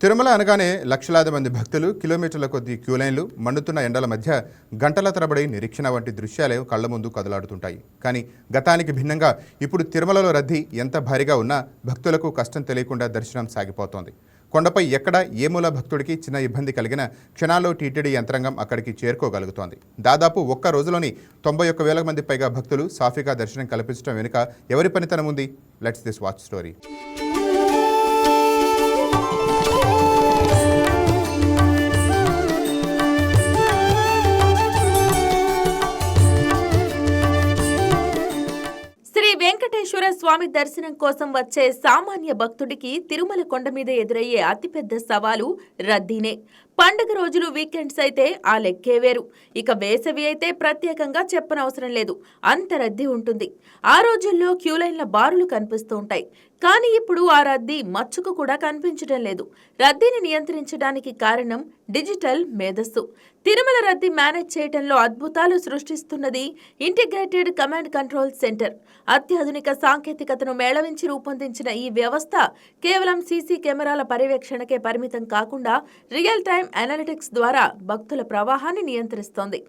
తిరుమల అనగానే లక్షలాది మంది భక్తులు, కిలోమీటర్ల కొద్దీ క్యూలైన్లు, మండుతున్న ఎండల మధ్య గంటల తరబడి నిరీక్షణ వంటి దృశ్యాలే కళ్ల ముందు కదలాడుతుంటాయి. కానీ గతానికి భిన్నంగా ఇప్పుడు తిరుమలలో రద్దీ ఎంత భారీగా ఉన్నా భక్తులకు కష్టం తెలియకుండా దర్శనం సాగిపోతోంది. కొండపై ఎక్కడ ఏ మూల భక్తుడికి చిన్న ఇబ్బంది కలిగిన క్షణాల్లో టీటీడీ యంత్రాంగం అక్కడికి చేరుకోగలుగుతోంది. దాదాపు ఒక్క రోజులోని 91,000 మంది పైగా భక్తులు సాఫీగా దర్శనం కల్పించడం వెనుక ఎవరి పనితనం ఉంది? Let's this watch story. Shri Venkateswara Swamy దర్శనం కోసం వచ్చే సామాన్య భక్తుడికి తిరుమల కొండ మీద ఎదురయ్యే అతిపెద్ద సవాలు రద్దీనే. పండుగ రోజులు, వీకెండ్స్ అయితే ఆ లెక్కే వేరు. ఇక వేసవి అయితే ప్రత్యేకంగా చెప్పనవసరం లేదు, అంత రద్దీ ఉంటుంది. ఆ రోజుల్లో క్యూలైన్ల బారులు కనిపిస్తూ ఉంటాయి. కానీ ఇప్పుడు ఆ రద్దీ మచ్చుకు కూడా కనిపించడం లేదు. రద్దీని నియంత్రించడానికి కారణం డిజిటల్ మేధస్సు. తిరుమల రద్దీ మేనేజ్ చేయడంలో అద్భుతాలు సృష్టిస్తున్నది ఇంటిగ్రేటెడ్ కమాండ్ కంట్రోల్ సెంటర్. అత్యాధునిక సాంకేతికతను మేళవించి రూపొందించిన ఈ వ్యవస్థ కేవలం సీసీ కెమెరాల పర్యవేక్షణకే పరిమితం కాకుండా రియల్ టైం అనలిటిక్స్ ద్వారా భక్తుల ప్రవాహాన్ని నియంత్రిస్తోంది.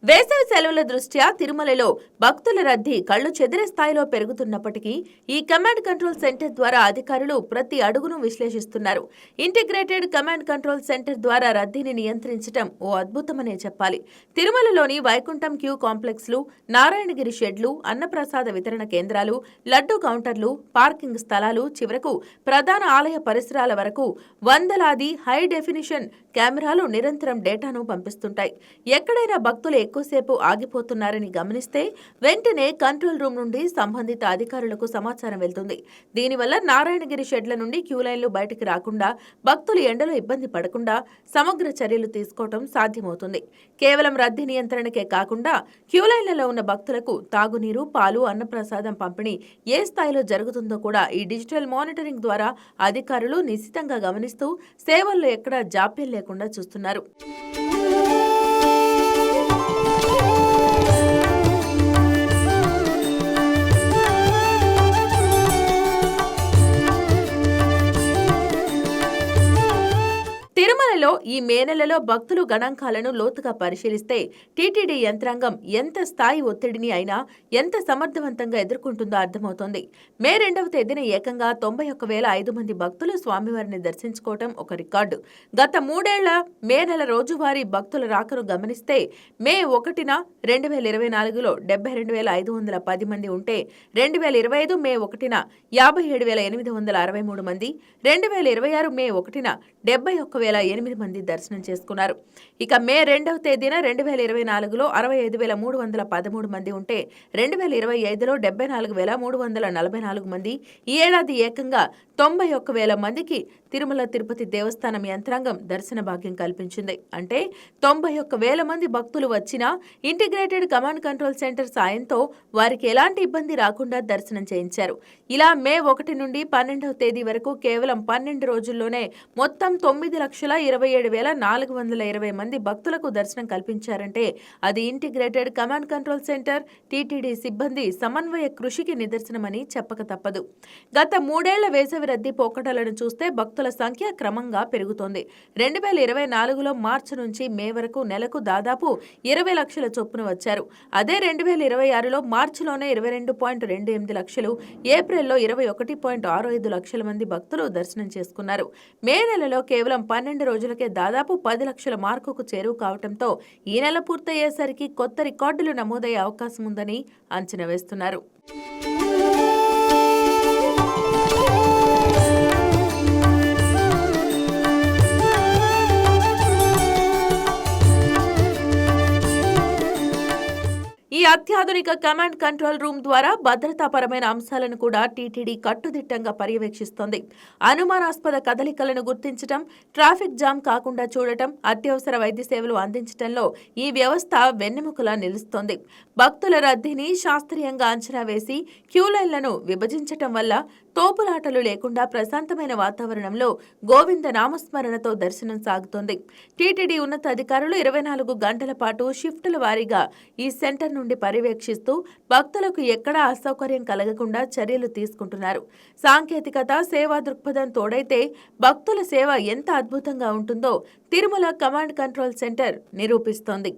వేసవి సెలవుల దృష్ట్యా తిరుమలలో భక్తుల రద్దీ కళ్లు చెదిరే స్థాయిలో పెరుగుతున్నప్పటికీ ఈ కమాండ్ కంట్రోల్ సెంటర్ ద్వారా అధికారులు ప్రతి అడుగును విశ్లేషిస్తున్నారు. ఇంటిగ్రేటెడ్ కమాండ్ కంట్రోల్ సెంటర్ ద్వారా రద్దీని నియంత్రించడం ఓ అద్భుతమనే చెప్పాలి. తిరుమలలోని వైకుంఠం క్యూ కాంప్లెక్స్లు, నారాయణగిరి షెడ్లు, అన్నప్రసాద వితరణ కేంద్రాలు, లడ్డూ కౌంటర్లు, పార్కింగ్ స్థలాలు, చివరకు ప్రధాన ఆలయ పరిసరాల వరకు వందలాది హై డెఫినిషన్ కెమెరాలు నిరంతరం డేటాను పంపిస్తుంటాయి. ఎక్కడైనా భక్తులు ఎక్కువసేపు ఆగిపోతున్నారని గమనిస్తే వెంటనే కంట్రోల్ రూమ్ నుండి సంబంధిత అధికారులకు సమాచారం వెళ్తుంది. దీనివల్ల నారాయణగిరి షెడ్ల నుండి క్యూలైన్లు బయటికి రాకుండా, భక్తులు ఎండలో ఇబ్బంది పడకుండా సమగ్ర చర్యలు తీసుకోవడం సాధ్యమవుతుంది. కేవలం రద్దీ నియంత్రణకే కాకుండా క్యూలైన్లలో ఉన్న భక్తులకు తాగునీరు, పాలు, అన్నప్రసాదం పంపిణీ ఏ స్థాయిలో జరుగుతుందో కూడా ఈ డిజిటల్ మానిటరింగ్ ద్వారా అధికారులు నిశితంగా గమనిస్తూ సేవల్లో ఎక్కడా జాప్యం లేకుండా చూస్తున్నారు. తిరుమలలో ఈ మే నెలలో భక్తులు గణాంకాలను లోతుగా పరిశీలిస్తే టీటీడీ యంత్రాంగం ఎంత స్థాయి ఒత్తిడిని అయినా ఎంత సమర్థవంతంగా ఎదుర్కొంటుందో అర్థమవుతోంది. మే 2వ తేదీన ఏకంగా 91,005 మంది భక్తులు స్వామివారిని దర్శించుకోవడం ఒక రికార్డు. గత 3 ఏళ్ల మే నెల రోజువారీ భక్తుల రాకను గమనిస్తే మే 1న 2024లో 72,510 మంది ఉంటే 2025 మే 1న 57,863 మంది, 2026 మే 1న 71,008 మంది దర్శనం చేసుకున్నారు. ఇక మే 2వ తేదీన 2024లో 65,313 మంది ఉంటే 2025లో 74,344 మంది, ఈ ఏడాది ఏకంగా 91,000 మందికి తిరుమల తిరుపతి దేవస్థానం యంత్రాంగం దర్శన భాగ్యం కల్పించింది. అంటే 91,000 మంది భక్తులు వచ్చినా ఇంటిగ్రేటెడ్ కమాండ్ కంట్రోల్ సెంటర్ సాయంతో వారికి ఎలాంటి ఇబ్బంది రాకుండా దర్శనం చేయించారు. ఇలా మే 1 నుండి 12వ తేదీ వరకు కేవలం 12 రోజుల్లోనే మొత్తం 9,27,420 మంది భక్తులకు దర్శనం కల్పించారంటే అది integrated command control centre, TTD సిబ్బంది సమన్వయ కృషికి నిదర్శనమని చెప్పక తప్పదు. గత 3 ఏళ్ల వేసవి రద్దీ పోకడలను చూస్తే భక్తుల సంఖ్య క్రమంగా పెరుగుతోంది. 2024లో మార్చి నుంచి మే వరకు నెలకు దాదాపు 20 లక్షల చొప్పున వచ్చారు. అదే 2026లో మార్చిలోనే 22.28 లక్షలు, ఏప్రిల్లో 21.65 లక్షల మంది భక్తులు దర్శనం చేసుకున్నారు. మే నెలలో కేవలం 12 రోజులకే దాదాపు 10 లక్షల మార్కుకు చేరువ కావడంతో ఈ నెల పూర్తయ్యేసరికి కొత్త రికార్డులు నమోదయ్యే అవకాశం ఉందని అంచనా వేస్తున్నారు. ఈ అత్యాధునిక కమాండ్ కంట్రోల్ రూమ్ ద్వారా భద్రతాపరమైన అంశాలను కూడా టీటీడీ కట్టుదిట్టంగా పర్యవేక్షిస్తోంది. అనుమానాస్పద కదలికలను గుర్తించడం, ట్రాఫిక్ జామ్ కాకుండా చూడటం, అత్యవసర వైద్య సేవలు అందించడంలో ఈ వ్యవస్థ వెన్నెముకలా నిలుస్తోంది. భక్తుల రద్దీని శాస్త్రీయంగా అంచనా వేసి క్యూలైన్లను విభజించటం వల్ల తోపులాటలు లేకుండా ప్రశాంతమైన వాతావరణంలో గోవింద నామస్మరణతో దర్శనం సాగుతోంది. టీటీడీ ఉన్నతాధికారులు 24 గంటల పాటు షిఫ్టుల వారీగా ఈ సెంటర్ నుండి పర్యవేక్షిస్తూ భక్తులకు ఎక్కడా అసౌకర్యం కలగకుండా చర్యలు తీసుకుంటున్నారు. సాంకేతికత, సేవా దృక్పథం తోడైతే భక్తుల సేవ ఎంత అద్భుతంగా ఉంటుందో తిరుమల కమాండ్ కంట్రోల్ సెంటర్ నిరూపిస్తోంది.